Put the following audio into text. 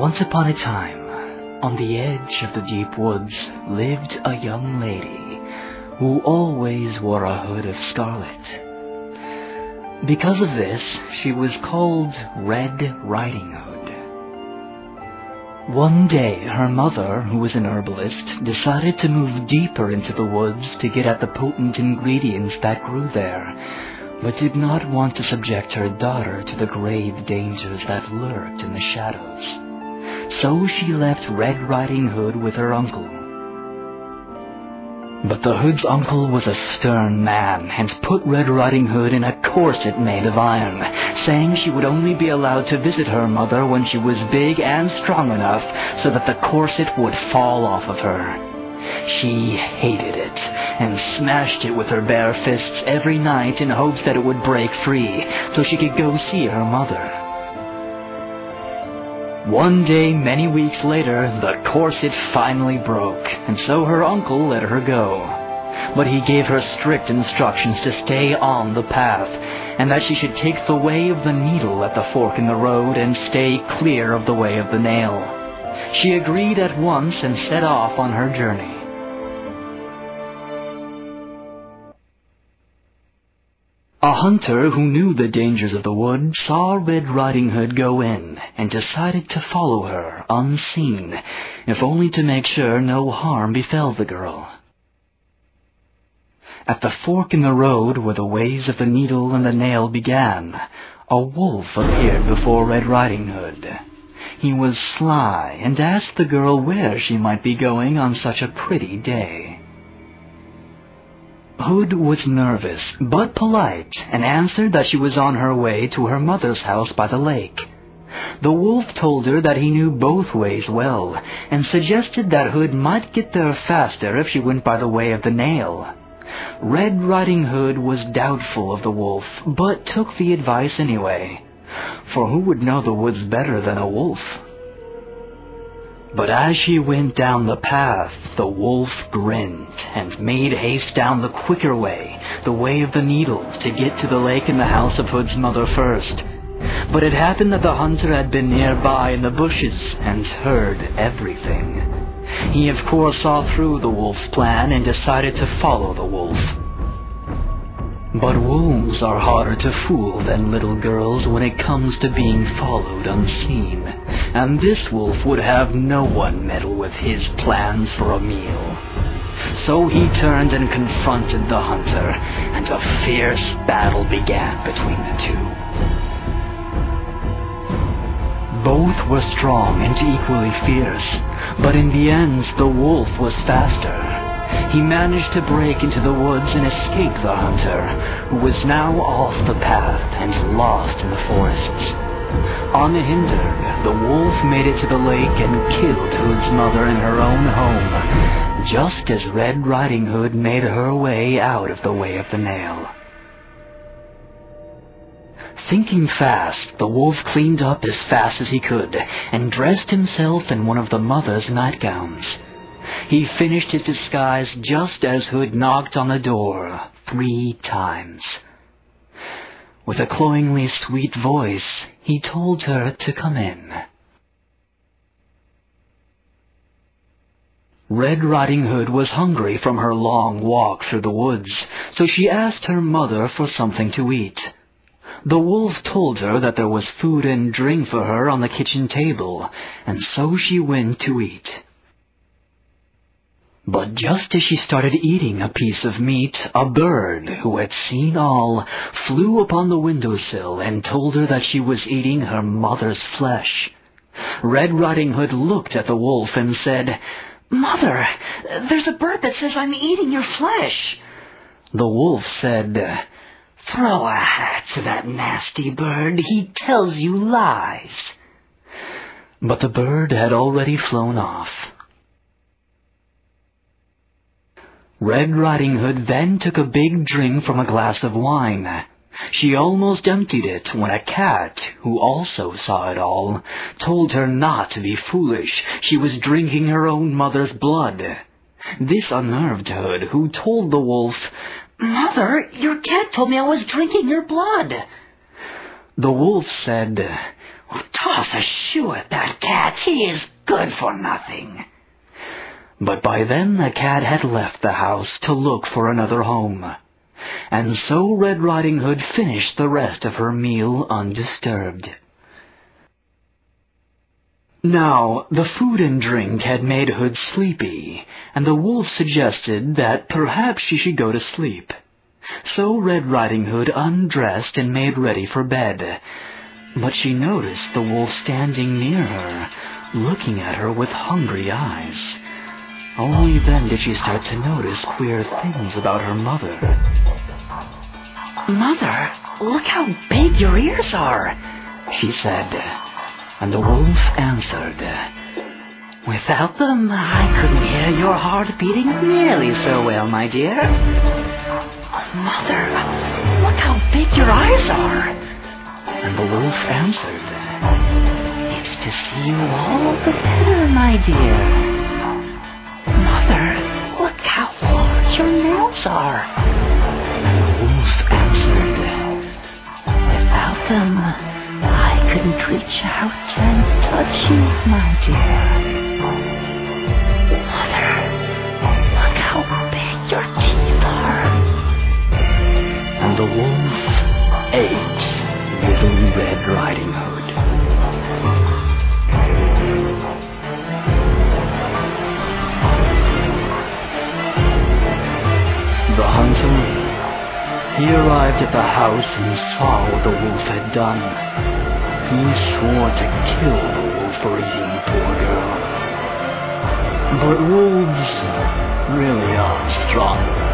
Once upon a time, on the edge of the deep woods, lived a young lady who always wore a hood of scarlet. Because of this, she was called Red Riding Hood. One day, her mother, who was an herbalist, decided to move deeper into the woods to get at the potent ingredients that grew there, but did not want to subject her daughter to the grave dangers that lurked in the shadows. So she left Red Riding Hood with her uncle. But the Hood's uncle was a stern man and put Red Riding Hood in a corset made of iron, saying she would only be allowed to visit her mother when she was big and strong enough so that the corset would fall off of her. She hated it and smashed it with her bare fists every night in hopes that it would break free so she could go see her mother. One day, many weeks later, the corset finally broke, and so her uncle let her go. But he gave her strict instructions to stay on the path, and that she should take the way of the needle at the fork in the road and stay clear of the way of the nail. She agreed at once and set off on her journey. A hunter who knew the dangers of the wood saw Red Riding Hood go in and decided to follow her unseen, if only to make sure no harm befell the girl. At the fork in the road where the ways of the needle and the nail began, a wolf appeared before Red Riding Hood. He was sly and asked the girl where she might be going on such a pretty day. Hood was nervous, but polite, and answered that she was on her way to her mother's house by the lake. The wolf told her that he knew both ways well, and suggested that Hood might get there faster if she went by the way of the nail. Red Riding Hood was doubtful of the wolf, but took the advice anyway, for who would know the woods better than a wolf? But as she went down the path, the wolf grinned and made haste down the quicker way, the way of the needle, to get to the lake and the house of Hood's mother first. But it happened that the hunter had been nearby in the bushes and heard everything. He of course saw through the wolf's plan and decided to follow the wolf. But wolves are harder to fool than little girls when it comes to being followed unseen, and this wolf would have no one meddle with his plans for a meal. So he turned and confronted the hunter, and a fierce battle began between the two. Both were strong and equally fierce, but in the end the wolf was faster. He managed to break into the woods and escape the hunter, who was now off the path and lost in the forests. Unhindered, the wolf made it to the lake and killed Hood's mother in her own home, just as Red Riding Hood made her way out of the way of the nail. Thinking fast, the wolf cleaned up as fast as he could and dressed himself in one of the mother's nightgowns. He finished his disguise just as Hood knocked on the door 3 times. With a cloyingly sweet voice, he told her to come in. Red Riding Hood was hungry from her long walk through the woods, so she asked her mother for something to eat. The wolf told her that there was food and drink for her on the kitchen table, and so she went to eat. But just as she started eating a piece of meat, a bird, who had seen all, flew upon the windowsill and told her that she was eating her mother's flesh. Red Riding Hood looked at the wolf and said, "Mother, there's a bird that says I'm eating your flesh." The wolf said, "Throw a hat to that nasty bird. He tells you lies." But the bird had already flown off. Red Riding Hood then took a big drink from a glass of wine. She almost emptied it when a cat, who also saw it all, told her not to be foolish. She was drinking her own mother's blood. This unnerved Hood, who told the wolf, "Mother, your cat told me I was drinking your blood." The wolf said, Toss a shoe at that cat. He is good for nothing. But by then the cat had left the house to look for another home. And so Red Riding Hood finished the rest of her meal undisturbed. Now, the food and drink had made Hood sleepy, and the wolf suggested that perhaps she should go to sleep. So Red Riding Hood undressed and made ready for bed. But she noticed the wolf standing near her, looking at her with hungry eyes. Only then did she start to notice queer things about her mother. "Mother, look how big your ears are," she said. And the wolf answered, "Without them, I couldn't hear your heart beating nearly so well, my dear." "Mother, look how big your eyes are." And the wolf answered, "It's to see you all the better, my dear." "Mother, look how large your nails are." And the wolf answered, "Without them, I couldn't reach out and touch you, my dear." "Mother, look how big your teeth are." And the wolf ate Little Red Riding Hood. The hunter, he arrived at the house and saw what the wolf had done. He swore to kill the wolf for eating the poor girl. But wolves really are stronger.